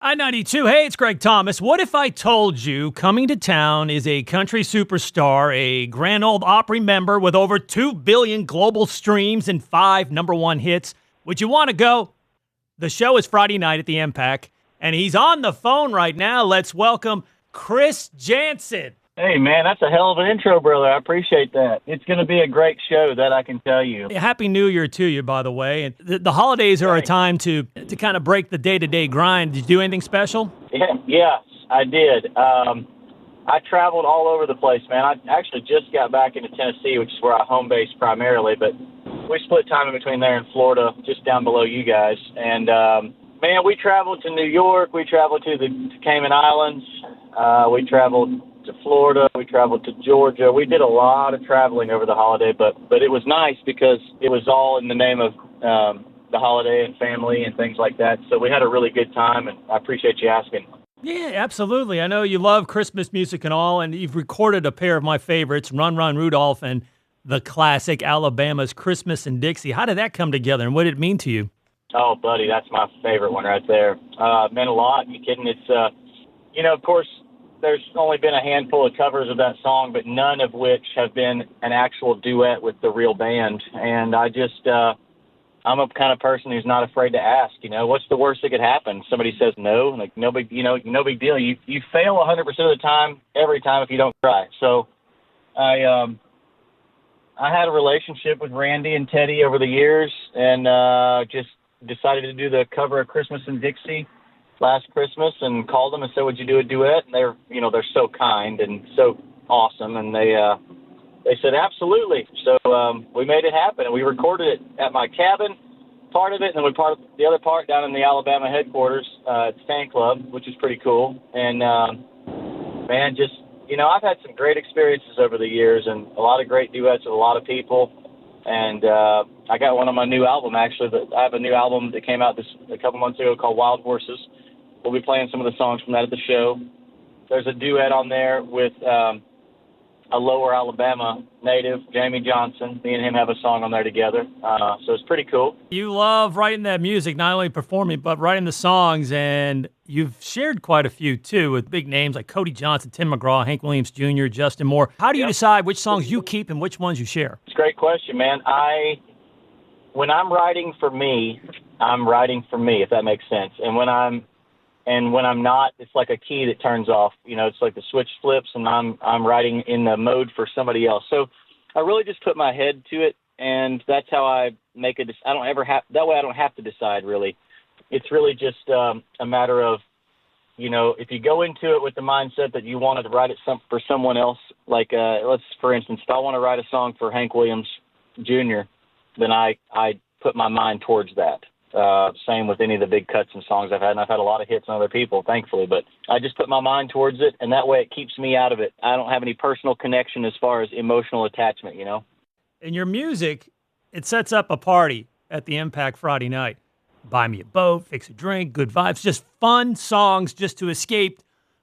I-92, hey, it's Greg Thomas. What if I told you coming to town is a country superstar, a Grand Ole Opry member with over 2 billion global streams and 5 #1 hits? Would you want to go? The show is Friday night at the Impact, and he's on the phone right now. Let's welcome Chris Janson. Hey, man, that's a hell of an intro, brother. I appreciate that. It's going to be a great show, that I can tell you. Happy New Year to you, by the way. And the holidays are a time to kind of break the day-to-day grind. Did you do anything special? Yes, I did. I traveled all over the place, man. I actually just got back into Tennessee, which is where I home base primarily, but we split time in between there and Florida, just down below you guys. And, man, we traveled to New York. We traveled to the Cayman Islands. We traveled to Florida. We traveled to Georgia. We did a lot of traveling over the holiday, but it was nice because it was all in the name of the holiday and family and things like that. So we had a really good time, and I appreciate you asking. Yeah, absolutely. I know you love Christmas music and all, and you've recorded a pair of my favorites, Run, Run, Rudolph, and the classic Alabama's Christmas in Dixie. How did that come together, and what did it mean to you? Oh, buddy, that's my favorite one right there. It meant a lot. You kidding? It's, of course, there's only been a handful of covers of that song, but none of which have been an actual duet with the real band. And I just, I'm a kind of person who's not afraid to ask, what's the worst that could happen? Somebody says no, like no big deal. You fail 100% of the time, every time if you don't try. So I had a relationship with Randy and Teddy over the years, and just decided to do the cover of Christmas in Dixie last Christmas, and called them and said, would you do a duet? And they're so kind and so awesome. And they said, absolutely. So, we made it happen, and we recorded it at my cabin, part of it. And then we part the other part down in the Alabama headquarters, at the fan club, which is pretty cool. And, man, just, I've had some great experiences over the years and a lot of great duets with a lot of people. And, I got one on my new album, actually. I have a new album that came out a couple months ago called Wild Horses. We'll be playing some of the songs from that at the show. There's a duet on there with a Lower Alabama native, Jamie Johnson. Me and him have a song on there together. So it's pretty cool. You love writing that music, not only performing, but writing the songs. And you've shared quite a few, too, with big names like Cody Johnson, Tim McGraw, Hank Williams Jr., Justin Moore. How do you decide which songs you keep and which ones you share? It's a great question, man. When I'm writing for me, I'm writing for me, if that makes sense. And when I'm not, it's like a key that turns off. It's like the switch flips, and I'm writing in the mode for somebody else. So I really just put my head to it, and that's how I make it. I don't ever have that way. I don't have to decide really. It's really just a matter of, if you go into it with the mindset that you wanted to write it for someone else. Like for instance, if I want to write a song for Hank Williams Jr., then I put my mind towards that. Same with any of the big cuts and songs I've had. And I've had a lot of hits on other people, thankfully. But I just put my mind towards it, and that way it keeps me out of it. I don't have any personal connection as far as emotional attachment, In your music, it sets up a party at the Impact Friday night. Buy me a boat, fix a drink, good vibes, just fun songs just to escape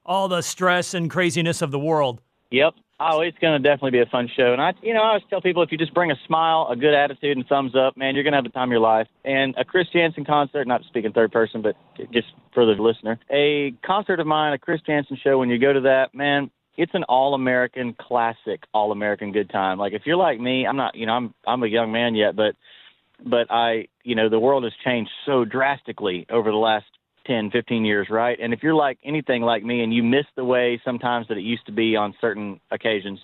all the stress and craziness of the world. Yep. Oh, it's going to definitely be a fun show. And I always tell people, if you just bring a smile, a good attitude, and thumbs up, man, you're going to have the time of your life. And a Chris Janson concert, not to speak in third person, but just for the listener, a concert of mine, a Chris Janson show, when you go to that, man, it's an all-American classic, all-American good time. Like, if you're like me, I'm not, I'm a young man yet, but the world has changed so drastically over the last 10, 15 years, right? And if you're like anything like me and you miss the way sometimes that it used to be on certain occasions,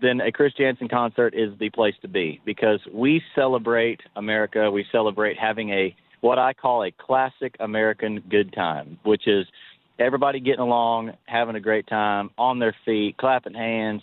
then a Chris Janson concert is the place to be, because we celebrate America. We celebrate having what I call a classic American good time, which is everybody getting along, having a great time, on their feet, clapping hands,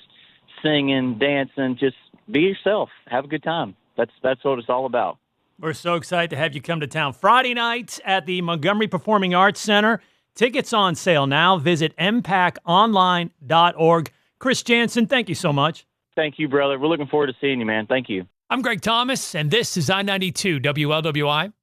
singing, dancing, just be yourself, have a good time. That's what it's all about. We're so excited to have you come to town Friday night at the Montgomery Performing Arts Center. Tickets on sale now. Visit impactonline.org. Chris Janson, thank you so much. Thank you, brother. We're looking forward to seeing you, man. Thank you. I'm Greg Thomas, and this is I-92 WLWI.